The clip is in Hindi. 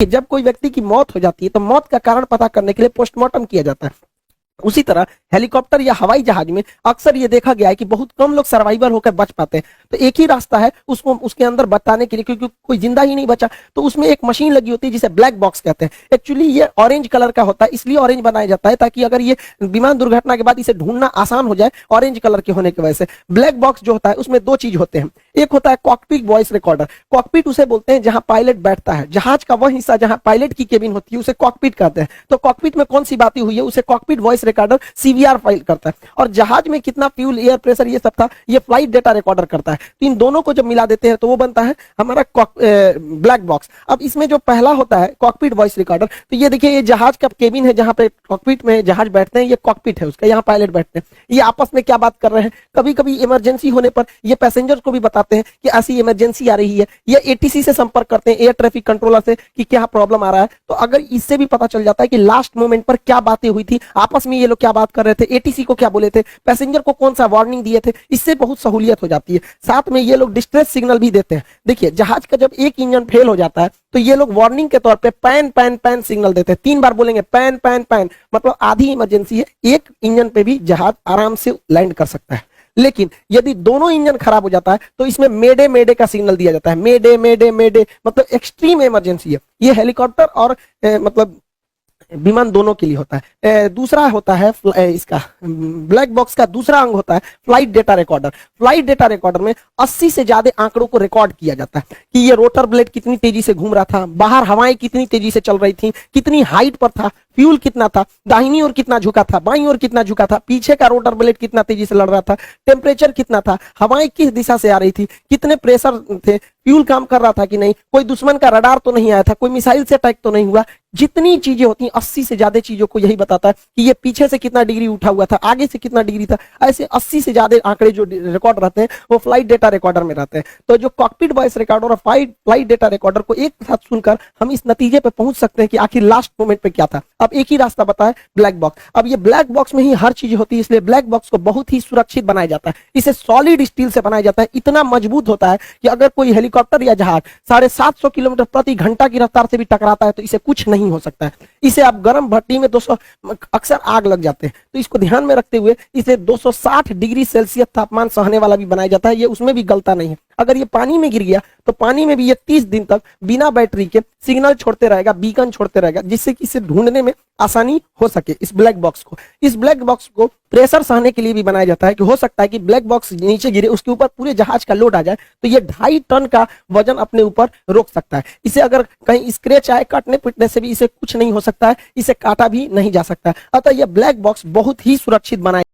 जब कोई व्यक्ति की मौत हो जाती है तो मौत का कारण पता करने के लिए पोस्टमार्टम किया जाता है। उसी तरह हेलीकॉप्टर या हवाई जहाज में अक्सर ये देखा गया है कि बहुत कम लोग सर्वाइवर होकर बच पाते हैं। तो एक ही रास्ता है उसको उसके अंदर बताने के लिए, क्योंकि कोई जिंदा ही नहीं बचा, तो उसमें एक मशीन लगी होती है जिसे ब्लैक बॉक्स कहते हैं। एक्चुअली ये ऑरेंज कलर का होता है, इसलिए ऑरेंज बनाया जाता है ताकि अगर ये विमान दुर्घटना के बाद इसे ढूंढना आसान हो जाए, ऑरेंज कलर के होने की वजह से। ब्लैक बॉक्स जो होता है उसमें दो चीज होते हैं, एक होता है कॉकपिट वॉइस रिकॉर्डर। कॉकपिट उसे बोलते हैं जहां पायलट बैठता है, जहाज का वह हिस्सा जहां पायलट की केबिन होती है उसे कॉकपिट कहते हैं। तो कॉकपिट में कौन सी बातें हुई है उसे cockpit voice recorder CVR file करता है। और जहाज में कितना फ्यूल, एयर प्रेशर, ये सब था, ये फ्लाइट डेटा रिकॉर्डर करता है। तो इन दोनों को जब मिला देते हैं तो वो बनता है हमारा ब्लैक बॉक्स। अब इसमें जो पहला होता है कॉकपिट वॉइस रिकॉर्डर, तो ये देखिए ये जहाज का केबिन है जहां पे कॉकपिट में जहाज बैठते हैं, ये कॉकपिट है उसका, यहाँ पायलट बैठते हैं। ये आपस में क्या बात कर रहे हैं, कभी कभी इमरजेंसी होने पर ये पैसेंजर को भी बताते हैं कि ऐसी इमरजेंसी आ रही है। ये एटीसी से संपर्क करते हैं, एयर ट्रैफिक कंट्रोलर से, कि क्या प्रॉब्लम आ रहा है। तो अगर इससे भी पता चल जाता है कि लास्ट मोमेंट पर क्या बातें हुई थी, आपस में ये लोग क्या बात कर रहे थे, एटीसी को क्या बोले थे, पैसेंजर को कौन सा वार्निंग दिए थे, इससे बहुत सहूलियत हो जाती है। साथ में ये लोग डिस्ट्रेस सिग्नल भी देते हैं। देखिए जहाज का जब एक इंजन फेल हो जाता है तो ये लोग वार्निंग के तौर पे पैन पैन पैन सिग्नल देते हैं। 3 बार बोलेंगे पैन पैन पैन, मतलब आधी इमरजेंसी है, एक इंजन पे भी जहाज आराम से लैंड कर सकता है। लेकिन यदि दोनों इंजन खराब हो जाता है तो इसमें मेडे मेडे का सिग्नल दिया जाता है। मेडे मेडे मेडे मतलब एक्सट्रीम इमरजेंसी है। ये हेलीकॉप्टर और मतलब विमान दोनों के लिए होता है। दूसरा होता है इसका ब्लैक बॉक्स का दूसरा अंग होता है flight data recorder. Flight data recorder में 80 से ज्यादा आंकड़ों को रिकॉर्ड किया जाता है कि ये रोटर ब्लेड कितनी तेजी से घूम रहा था, बाहर हवाएं कितनी तेजी से चल रही थी, कितनी हाइट पर था, फ्यूल कितना था, दाहिनी ओर कितना झुका था, बाईं ओर कितना झुका था, पीछे का रोटर ब्लेड कितना तेजी से लड़ रहा था, टेम्परेचर कितना था, हवाएं किस दिशा से आ रही थी, कितने प्रेशर थे, फ्यूल काम कर रहा था कि नहीं, कोई दुश्मन का रडार तो नहीं आया था, कोई मिसाइल से अटैक तो नहीं हुआ। जितनी चीजें होती हैं 80 से ज्यादा चीजों को यही बताता है कि ये पीछे से कितना डिग्री उठा हुआ था, आगे से कितना डिग्री था। ऐसे 80 से ज्यादा आंकड़े जो रिकॉर्ड रहते हैं वो फ्लाइट डेटा रिकॉर्डर में रहते हैं। तो जो कॉकपिट वॉइस रिकॉर्डर और फ्लाइट डेटा रिकॉर्डर को एक साथ सुनकर हम इस नतीजे पे पहुंच सकते हैं कि आखिर लास्ट मोमेंट पे क्या था। अब एक ही रास्ता बताया, ब्लैक बॉक्स। अब ये ब्लैक बॉक्स में ही हर चीज होती है, इसलिए ब्लैक बॉक्स को बहुत ही सुरक्षित बनाया जाता है। इसे सॉलिड स्टील से बनाया जाता है, इतना मजबूत होता है कि अगर कोई हेलीकॉप्टर या जहाज 750 किलोमीटर प्रति घंटा की रफ्तार से भी टकराता है तो इसे कुछ नहीं हो सकता है। इसे आप गर्म भट्टी में 200 अक्सर आग लग जाते हैं, तो इसको ध्यान में रखते हुए इसे 260 डिग्री सेल्सियस तापमान सहने वाला भी बनाया जाता है। ये उसमें भी गलता नहीं है। अगर ये पानी में गिर गया तो पानी में भी ये 30 दिन तक बिना बैटरी के सिग्नल छोड़ते रहेगा, बीकन छोड़ते रहेगा, जिससे कि इसे ढूंढने में आसानी हो सके। इस ब्लैक बॉक्स को प्रेशर सहने के लिए भी बनाया जाता है कि हो सकता है कि ब्लैक बॉक्स नीचे गिरे, उसके ऊपर पूरे जहाज का लोड आ जाए तो ये 2.5 टन का वजन अपने ऊपर रोक सकता है। इसे अगर कहीं स्क्रैच आए, काटने पीटने से भी इसे कुछ नहीं हो सकता है, इसे काटा भी नहीं जा सकता है। अतः यह ब्लैक बॉक्स बहुत ही सुरक्षित बनाया